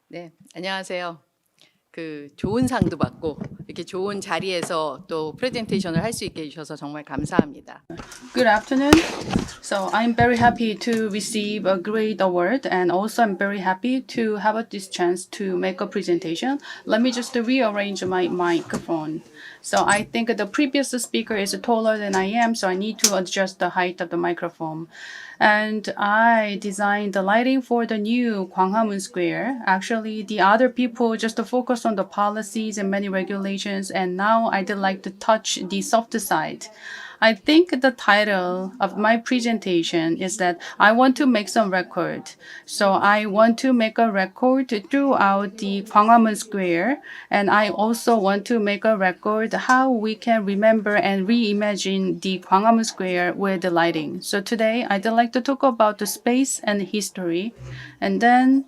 네, 안녕하세요. 좋은 상도 받고 이렇게 좋은 자리에서 또 프레젠테이션을 할 수 있게 해주셔서 정말 감사합니다. Good afternoon. So I'm very happy to receive a great award, and also I'm very happy to have this chance to make a presentation. Let me just rearrange my microphone. So I think the previous speaker is taller than I am, so I need to adjust the height of the microphone. And I designed the lighting for the new Gwanghwamun Square. Actually, the other people just focus on the policies and many regulations, and now I'd like to touch the soft side. I think the title of my presentation is that I want to make some record. So I want to make a record throughout the Gwanghwamun Square, and I also want to make a record how we can remember and reimagine the Gwanghwamun Square with the lighting. So today I'd like to talk about the space and history, and then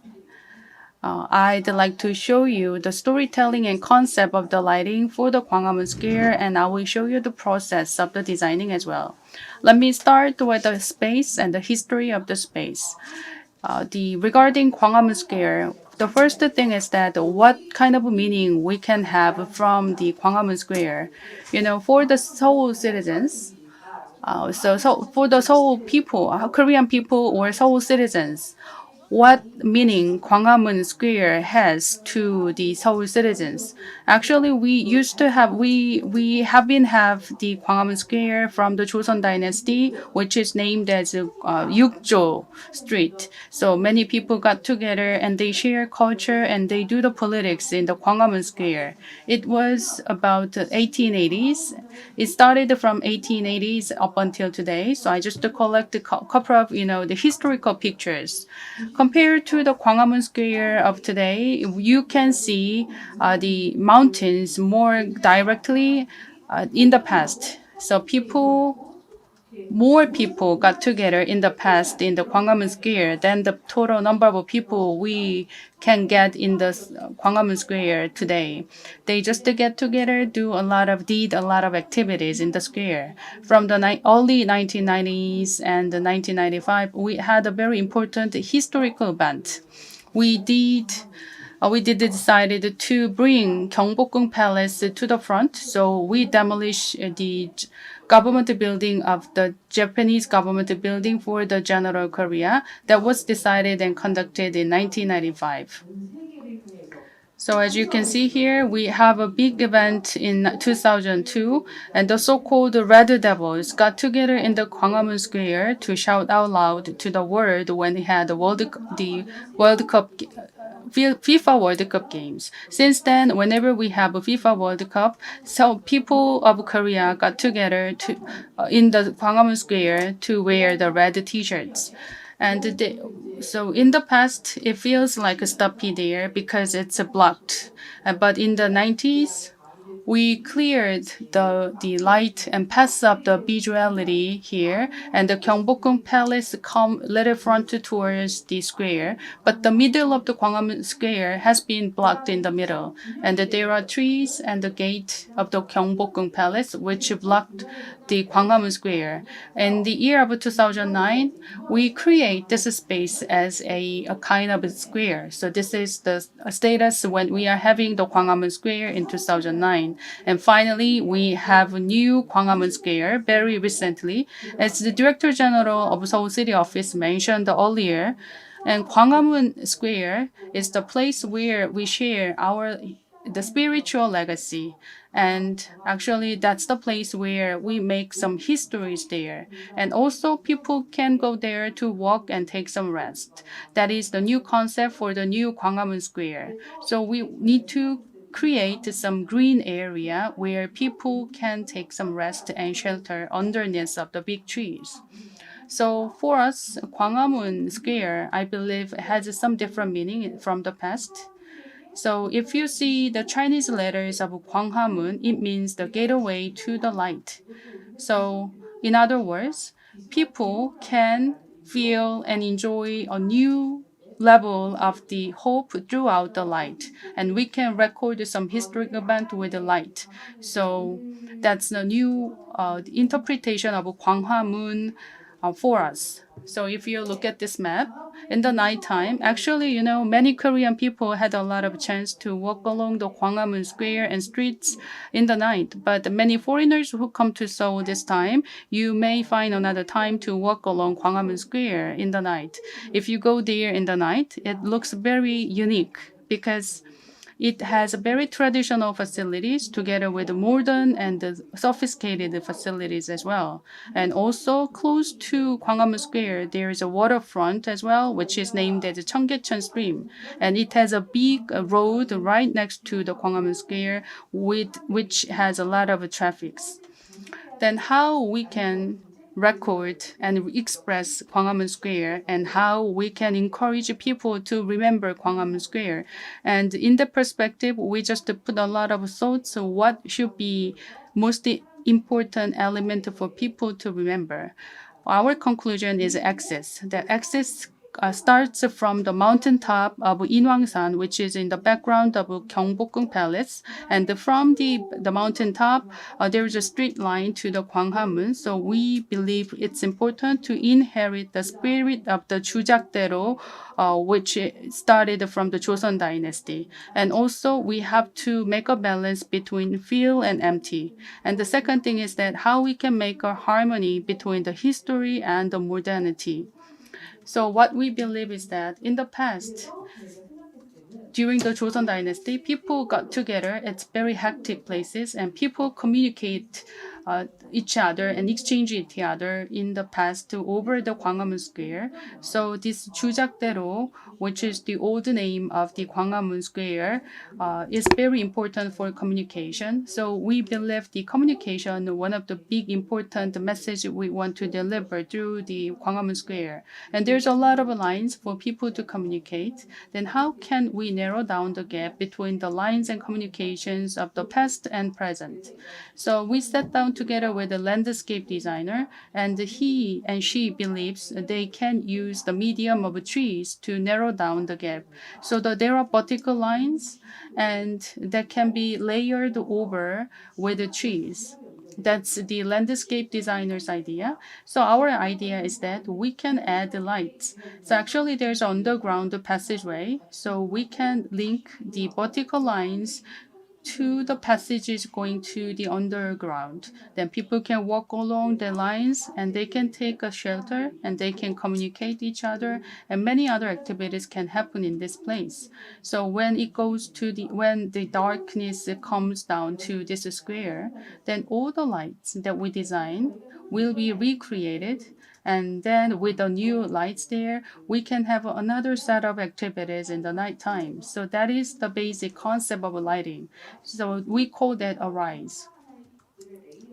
I'd like to show you the storytelling and concept of the lighting for the Gwanghwamun Square, and I will show you the process of the designing as well. Let me start with the space and the history of the space. Regarding Gwanghwamun Square, the first thing is that what kind of meaning we can have from the Gwanghwamun Square. For the Seoul citizens, so for the Seoul people, Korean people or Seoul citizens, what meaning Gwanghwamun Square has to the Seoul citizens. Actually, we have been have the Gwanghwamun Square from the Joseon Dynasty, which is named as Yukjo Street. So many people got together and they share culture and they do the politics in the Gwanghwamun Square. It was about 1880s. It started from 1880s up until today. So I just collect a couple of the historical pictures. Compared to the Gwanghwamun Square of today, you can see the mountains more directly in the past. So more people got together in the past in the Gwanghwamun Square than the total number of people we can get in the Gwanghwamun Square today. They just get together, did a lot of activities in the square. From the early 1990s and the 1995, we had a very important historical event. We did decided to bring Gyeongbokgung Palace to the front, so we demolished the government building of the Japanese government building for the General Korea. That was decided and conducted in 1995. So as you can see here, we have a big event in 2002, and the so-called Red Devils got together in the Gwanghwamun Square to shout out loud to the world when they had the World Cup FIFA World Cup games. Since then, whenever we have a FIFA World Cup, so people of Korea got together in the Gwanghwamun Square to wear the red T-shirts. So in the past, it feels like a stuffy there because it's blocked. But in the 90s, we cleared the light and passed up the visuality here, and the Gyeongbokgung Palace come little front towards the square, but the middle of the Gwanghwamun Square has been blocked in the middle, and there are trees and the gate of the Gyeongbokgung Palace which blocked the Gwanghwamun Square. In the year of 2009, we create this space as a kind of a square. So this is the status when we are having the Gwanghwamun Square in 2009. And finally, we have a new Gwanghwamun Square very recently. As the Director General of Seoul City Office mentioned earlier, and Gwanghwamun Square is the place where we share the spiritual legacy. And actually, that's the place where we make some histories there. And also, people can go there to walk and take some rest. That is the new concept for the new Gwanghwamun Square. So we need to create some green area where people can take some rest and shelter underneath of the big trees. So for us, Gwanghwamun Square, I believe, has some different meaning from the past. So if you see the Chinese letters of Gwanghwamun, it means the gateway to the light. So in other words, people can feel and enjoy a new level of the hope throughout the light, and we can record some historic event with the light. So that's the new interpretation of Gwanghwamun for us. So if you look at this map, in the nighttime, actually, many Korean people had a lot of chance to walk along the Gwanghwamun Square and streets in the night. But many foreigners who come to Seoul this time, you may find another time to walk along Gwanghwamun Square in the night. If you go there in the night, it looks very unique because it has very traditional facilities together with modern and sophisticated facilities as well. And also close to Gwanghwamun Square, there is a waterfront as well, which is named as Cheonggyecheon Stream. And it has a big road right next to the Gwanghwamun Square, which has a lot of traffic. Then how we can record and express Gwanghwamun Square and how we can encourage people to remember Gwanghwamun Square. And in the perspective, we just put a lot of thoughts on what should be most important element for people to remember. Our conclusion is access. The access starts from the mountaintop of Inwangsan, which is in the background of Gyeongbokgung Palace. And from the mountaintop, there is a straight line to the Gwanghwamun. So we believe it's important to inherit the spirit of the Jujakdaero, which started from the Joseon Dynasty. And also, we have to make a balance between fill and empty. And the second thing is that how we can make a harmony between the history and the modernity. So what we believe is that in the past, during the Joseon Dynasty, people got together at very hectic places and people communicate each other and exchange each other in the past over the Gwanghwamun Square. So this Jujakdaero, which is the old name of the Gwanghwamun Square, is very important for communication. So we believe the communication, one of the big important message we want to deliver through the Gwanghwamun Square. And there's a lot of lines for people to communicate. Then how can we narrow down the gap between the lines and communications of the past and present? So we sat down together with a landscape designer, and he and she believes they can use the medium of trees to narrow down the gap. So that there are vertical lines and that can be layered over with the trees. That's the landscape designer's idea. So our idea is that we can add the lights. So actually there's an underground passageway. So we can link the vertical lines to the passages going to the underground. Then people can walk along the lines and they can take a shelter and they can communicate each other, and many other activities can happen in this place. So when it goes to when the darkness comes down to this square, then all the lights that we design will be recreated, and then with the new lights there, we can have another set of activities in the nighttime. So that is the basic concept of lighting. So we call that a rise.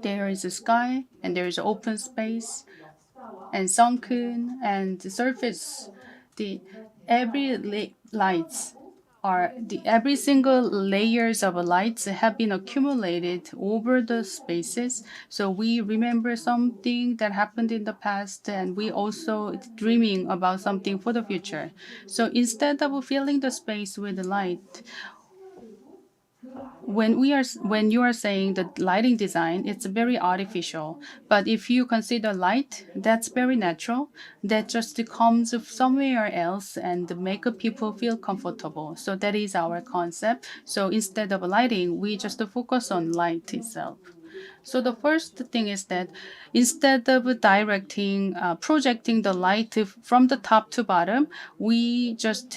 There is a sky and there is open space and sunken and the surface. The every single layers of lights have been accumulated over the spaces. So we remember something that happened in the past, and we also dreaming about something for the future. So instead of filling the space with light, when you are saying the lighting design, it's very artificial. But if you consider light, that's very natural. That just comes somewhere else and make people feel comfortable. So that is our concept. So instead of lighting, we just focus on light itself. So the first thing is that instead of projecting the light from the top to bottom, we just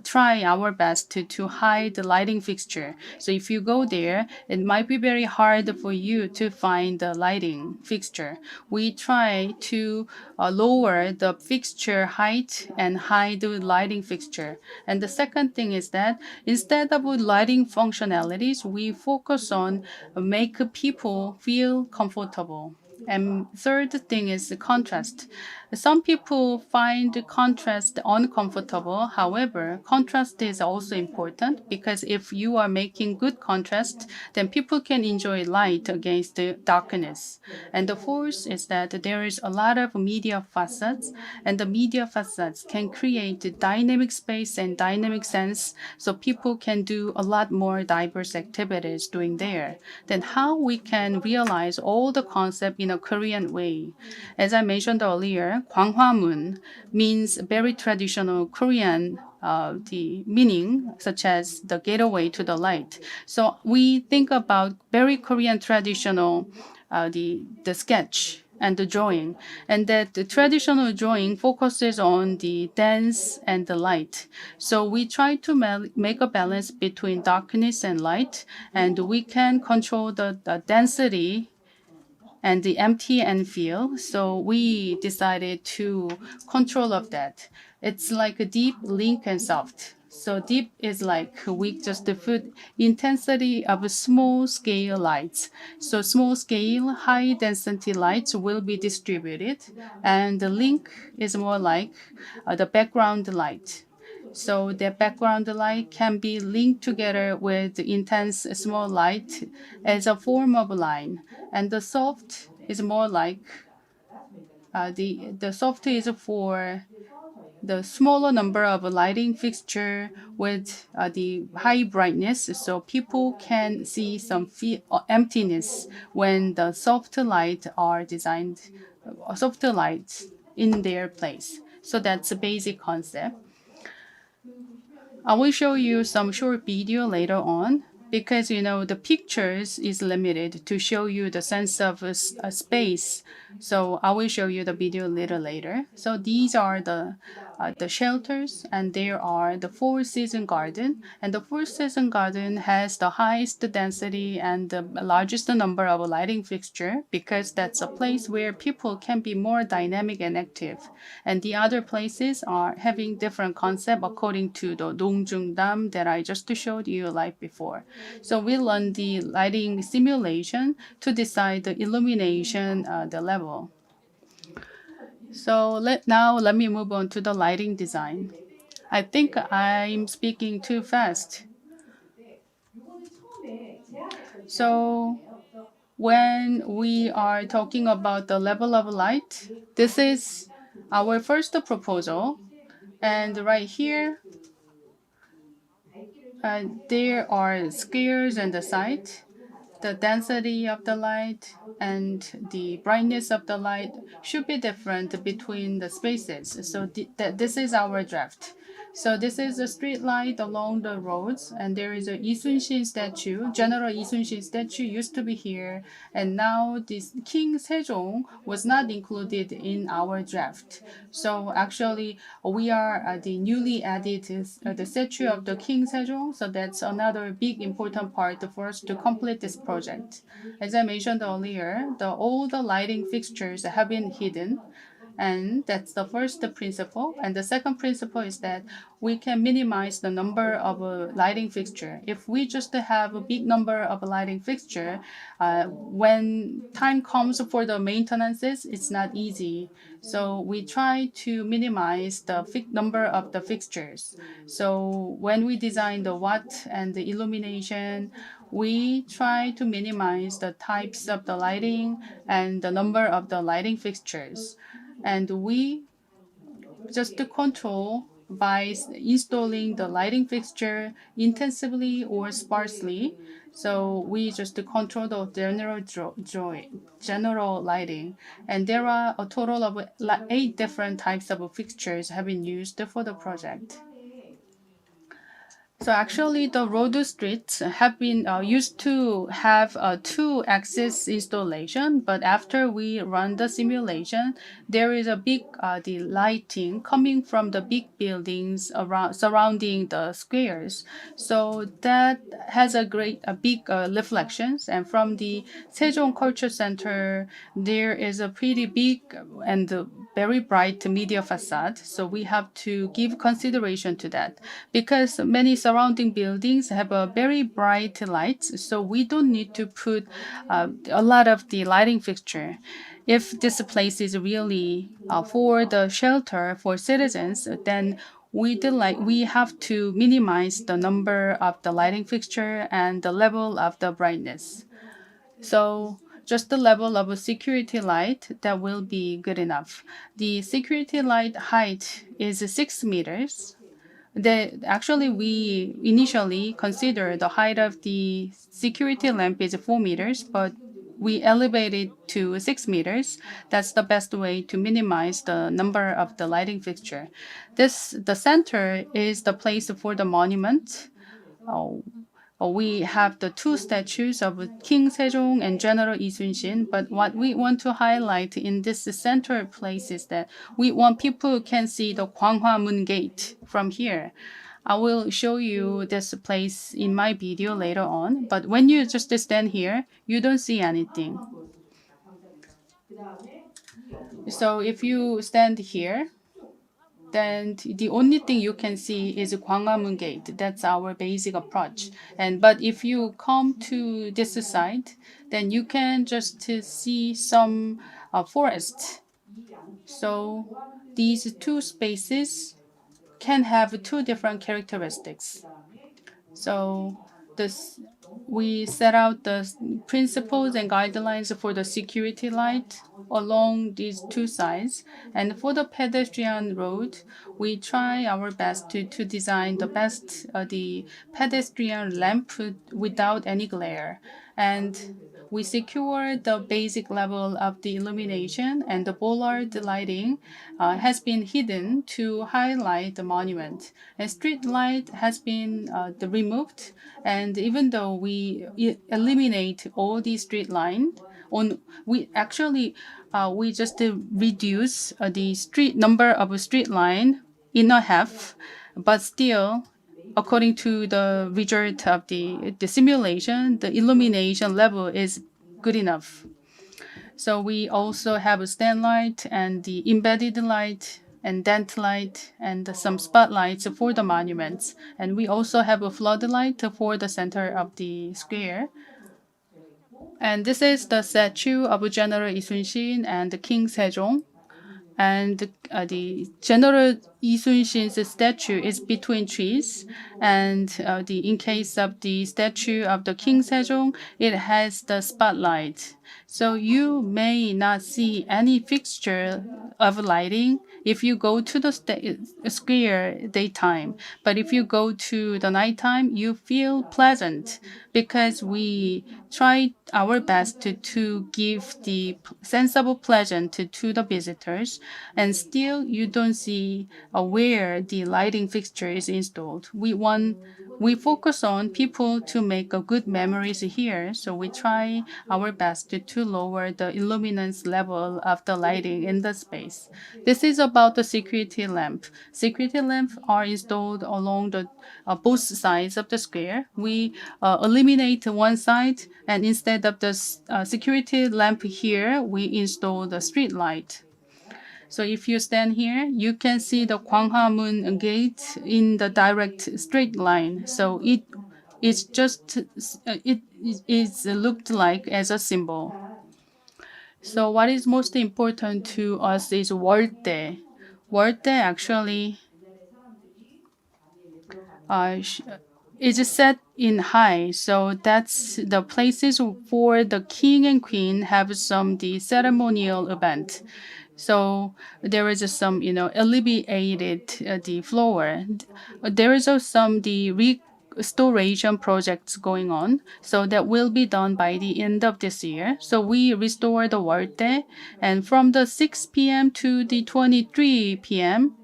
try our best to hide the lighting fixture. So if you go there, it might be very hard for you to find the lighting fixture. We try to lower the fixture height and hide the lighting fixture. And the second thing is that instead of lighting functionalities, we focus on make people feel comfortable. And third thing is the contrast. Some people find contrast uncomfortable. However, contrast is also important because if you are making good contrast, then people can enjoy light against the darkness. And the fourth is that there is a lot of media facets, and the media facets can create dynamic space and dynamic sense, so people can do a lot more diverse activities doing there. Then how we can realize all the concept in a Korean way? As I mentioned earlier, Gwanghwamun means very traditional Korean the meaning, such as the gateway to the light. So we think about very Korean traditional the sketch and the drawing, and that the traditional drawing focuses on the dance and the light. So we try to make a balance between darkness and light, and we can control the density and the empty and fill. So we decided to control of that. It's like a deep, link, and soft. So deep is like we just put intensity of small scale lights. So small scale, high density lights will be distributed, and the link is more like the background light. So the background light can be linked together with intense small light as a form of line. And the soft is more like the soft is for the smaller number of lighting fixture with the high brightness, so people can see some emptiness when the soft light are designed, soft lights in their place. So that's a basic concept. I will show you some short video later on because the pictures is limited to show you the sense of a space. So I will show you the video a little later. So these are the shelters, and there are the Four Season Garden, and the Four Season Garden has the highest density and the largest number of lighting fixture because that's a place where people can be more dynamic and active, and the other places are having different concept according to the Jung Dam that I just showed you like before. So we learn the lighting simulation to decide the illumination the level. So let me move on to the lighting design. I think I'm speaking too fast. So when we are talking about the level of light, this is our first proposal. And right here, there are squares on the side. The density of the light and the brightness of the light should be different between the spaces. So this is our draft. So this is a street light along the roads, and there is a Lee Sun-shin statue. General Lee Sun-shin statue used to be here, and now this King Sejong was not included in our draft. So actually, we are the newly added the statue of the King Sejong. So that's another big important part for us to complete this project. As I mentioned earlier, all the lighting fixtures have been hidden. And that's the first principle. And the second principle is that we can minimize the number of lighting fixture. If we just have a big number of lighting fixture, when time comes for the maintenances, it's not easy. So we try to minimize the number of the fixtures. So when we design the watt and the illumination, we try to minimize the types of the lighting and the number of the lighting fixtures. And we just control by installing the lighting fixture intensively or sparsely. So we just control the general lighting. And there are a total of 8 different types of fixtures have been used for the project. So actually, the road streets have been used to have a 2-axis installation, but after we run the simulation, there is a big the lighting coming from the big buildings around surrounding the squares. So that has a big reflections. And from the Sejong Culture Center, there is a pretty big and very bright media facade. So we have to give consideration to that because many surrounding buildings have a very bright lights. So we don't need to put a lot of the lighting fixture. if this place is really for the shelter for citizens, then we have to minimize the number of the lighting fixture and the level of the brightness. So just the level of a security light that will be good enough. The security light height is 6 meters. Actually, we initially considered the height of the security lamp is 4 meters, but we elevated to 6 meters. That's the best way to minimize the number of the lighting fixture. The center is the place for the monument. We have the two statues of King Sejong and General Lee Sun-shin, but what we want to highlight in this center place is that we want people who can see the Gwanghwamun gate from here. I will show you this place in my video later on, but when you just stand here, you don't see anything. So if you stand here, then the only thing you can see is Gwanghwamun Gate. That's our basic approach. But if you come to this side, then you can just see some forest. So these two spaces can have two different characteristics. So this we set out the principles and guidelines for the security light along these two sides. And for the pedestrian road, we try our best to design the pedestrian lamp without any glare. And we secure the basic level of the illumination, and the bollard lighting has been hidden to highlight the monument. And street light has been removed, and even though we eliminate all the street line, we just reduce the street number of street line in a half, but still according to the result of the simulation, the illumination level is good enough. So we also have a stand light and the embedded light and dent light and some spotlights for the monuments. And we also have a floodlight for the center of the square. And this is the statue of General Lee Sun-shin and King Sejong. And the General Lee Sun-shin's statue is between trees, and in case of the statue of the King Sejong, it has the spotlight. So you may not see any fixture of lighting if you go to the square daytime, but if you go to the nighttime, you feel pleasant because we try our best to give the sense of pleasure to the visitors, and still you don't see where the lighting fixture is installed. We focus on people to make a good memories here, so we try our best to lower the illuminance level of the lighting in the space. This is about the security lamp. Security lamps are installed along the both sides of the square. We eliminate one side, and instead of the security lamp here, we install the street light. So if you stand here, you can see the Gwanghwamun gate in the direct straight line. So it is looked like as a symbol. So what is most important to us is 월대. 월대 actually is set in high, so that's the places for the king and queen have the ceremonial event. So there is some, alleviated the floor. There is also the restoration projects going on, so that will be done by the end of this year. So we restore the 월대, and from the 6 p.m. to the 23 p.m.,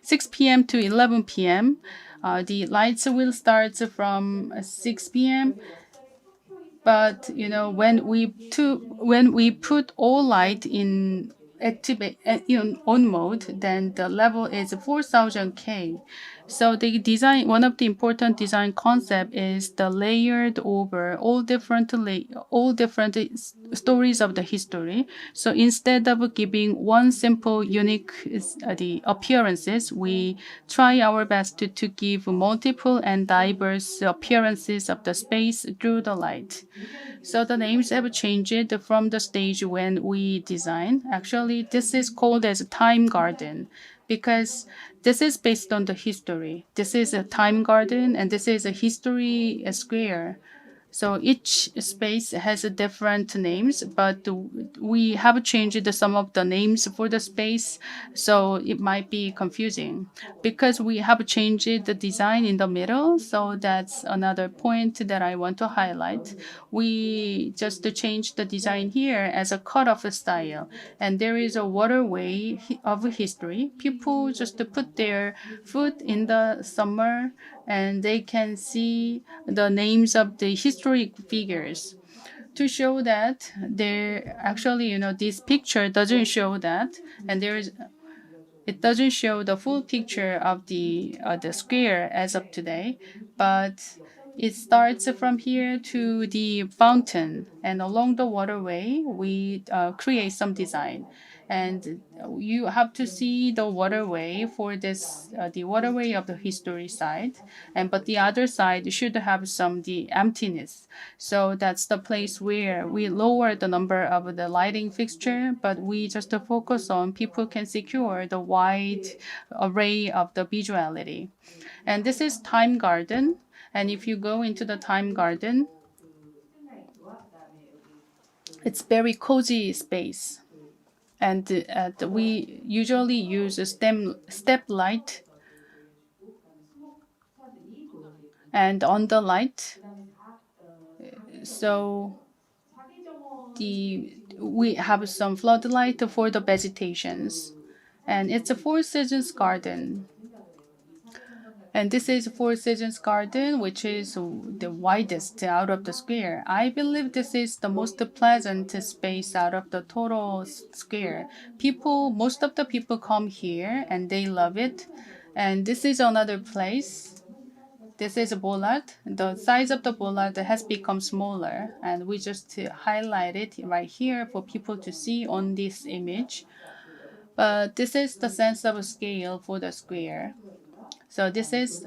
6 p.m. to 11 p.m., the lights will start from 6 p.m. But when we put all light in activate in on mode, then the level is 4000 K. So the design, one of the important design concept is the layered over all different stories of the history. So instead of giving one simple unique the appearances, we try our best to give multiple and diverse appearances of the space through the light. So the names have changed from the stage when we design. Actually, this is called as Time Garden because this is based on the history. This is a Time Garden and this is a history square. So each space has a different names, but we have changed some of the names for the space, so it might be confusing because we have changed the design in the middle. So that's another point that I want to highlight. We just changed the design here as a cut-off style, and there is a waterway of history. People just put their foot in the summer and they can see the names of the historic figures to show that there actually, this picture doesn't show that, and it doesn't show the full picture of the square as of today, but it starts from here to the fountain, and along the waterway we create some design. And you have to see the waterway for this, the waterway of the history side, and but the other side should have some the emptiness. So that's the place where we lower the number of the lighting fixture, but we just focus on people can secure the wide array of the visuality. And this is Time Garden. And if you go into the Time Garden, it's very cozy space. And we usually use a step light. And on the light, so we have some floodlight for the vegetations. And it's a Four Seasons garden. And this is Four Seasons garden, which is the widest out of the square. I believe this is the most pleasant space out of the total square. Most of the people come here and they love it. And this is another place. This is a bollard. The size of the bollard has become smaller, and we just highlight it right here for people to see on this image. But this is the sense of scale for the square. So this is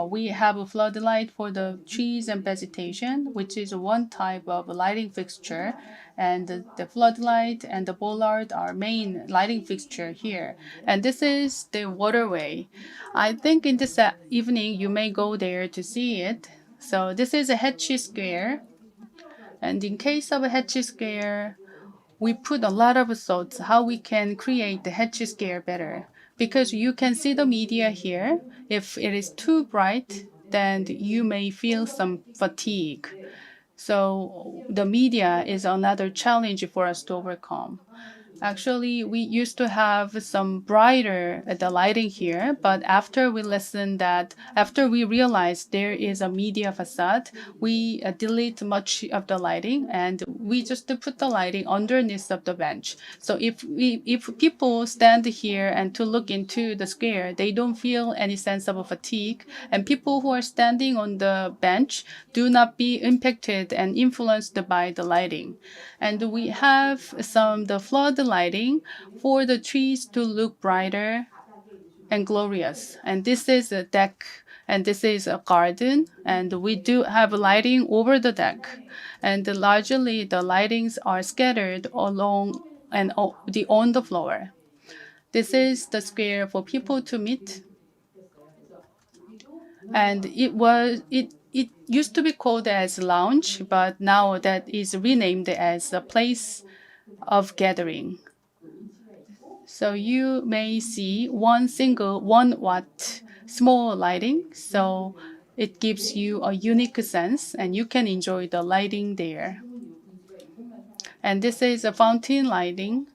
we have a floodlight for the trees and vegetation, which is one type of lighting fixture, and the floodlight and the bollard are main lighting fixture here. And this is the waterway. I think in this evening you may go there to see it. So this is a Hetchy Square, and in case of a Hetchy Square, we put a lot of thoughts how we can create the Hetchy Square better. Because you can see the media here. If it is too bright, then you may feel some fatigue. So the media is another challenge for us to overcome. Actually, we used to have some brighter the lighting here, but after we realized there is a media facade, we delete much of the lighting and we just put the lighting underneath of the bench. So if people stand here and to look into the square, they don't feel any sense of fatigue, and people who are standing on the bench do not be impacted and influenced by the lighting. And we have the flood lighting for the trees to look brighter and glorious. And this is a deck, and this is a garden, and we do have lighting over the deck. And largely the lightings are scattered along and on the floor. This is the square for people to meet. And it used to be called as lounge, but now that is renamed as a place of gathering. So you may see 1 watt small lighting. So it gives you a unique sense and you can enjoy the lighting there. And this is a fountain lighting.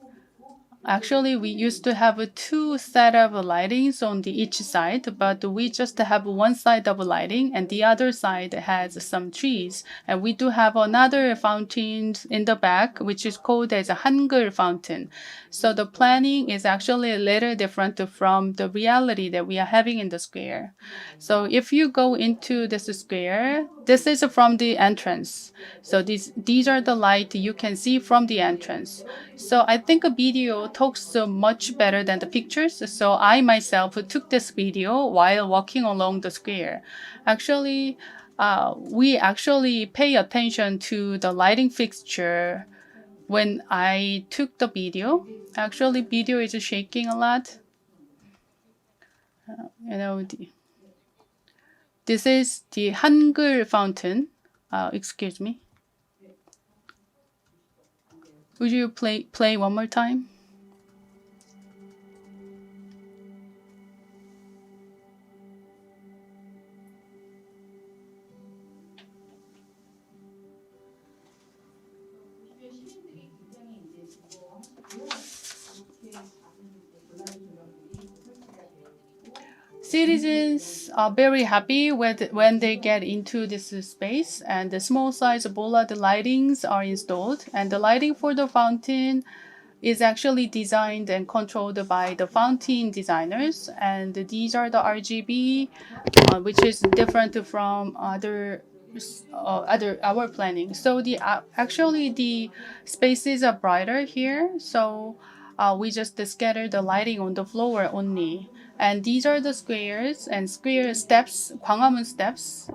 Actually, we used to have two set of lightings on each side, but we just have one side of lighting and the other side has some trees. And we do have another fountain in the back, which is called as a Hangul fountain. So the planning is actually a little different from the reality that we are having in the square. So if you go into this square, this is from the entrance. So these are the light you can see from the entrance. So I think a video talks much better than the pictures. So I myself took this video while walking along the square. Actually, we actually pay attention to the lighting fixture when I took the video. Actually, video is shaking a lot. This is the Hangul fountain. Excuse me. Would you play one more time? Citizens are very happy when they get into this space, and the small size bollard lightings are installed, and the lighting for the fountain is actually designed and controlled by the fountain designers, and these are the RGB, which is different from other our planning. So the actually the spaces are brighter here, so we just scatter the lighting on the floor only. And these are the squares and square steps, Gwanghwamun steps.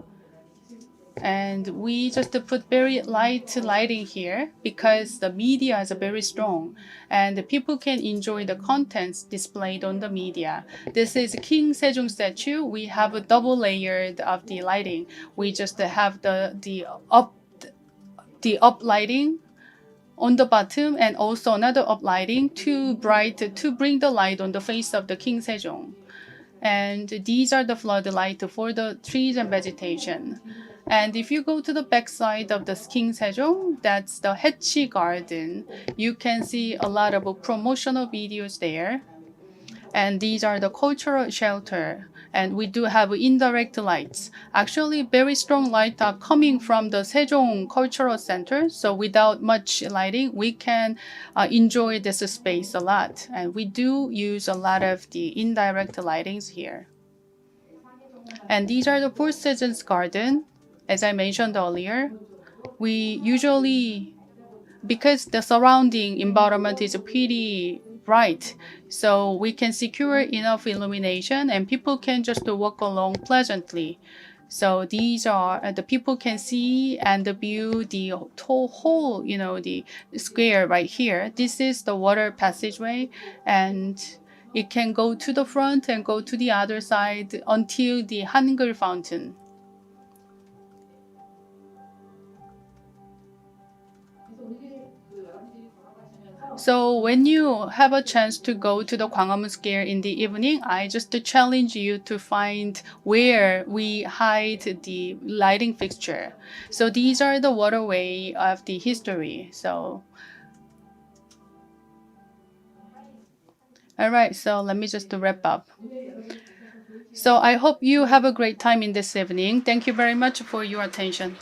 And we just put very light lighting here because the media is very strong and people can enjoy the contents displayed on the media. This is King Sejong statue. We have a double layered of the lighting. We just have the up lighting on the bottom and also another up lighting too bright to bring the light on the face of the King Sejong. And these are the floodlight for the trees and vegetation. And if you go to the back side of the King Sejong, that's the Haechi Garden. You can see a lot of promotional videos there. And these are the cultural shelter. And we do have indirect lights. Actually, very strong light are coming from the Sejong Cultural Center. So without much lighting, we can enjoy this space a lot. And we do use a lot of the indirect lightings here. And these are the Four Seasons Garden. As I mentioned earlier, we usually, because the surrounding environment is pretty bright, so we can secure enough illumination and people can just walk along pleasantly. So these are the people can see and view the whole, the square right here. This is the water passageway, and it can go to the front and go to the other side until the Hangul fountain. So when you have a chance to go to the Gwanghwamun Square in the evening, I just challenge you to find where we hide the lighting fixture. So these are the waterway of the history. So, all right, so let me just wrap up. So I hope you have a great time in this evening. Thank you very much for your attention.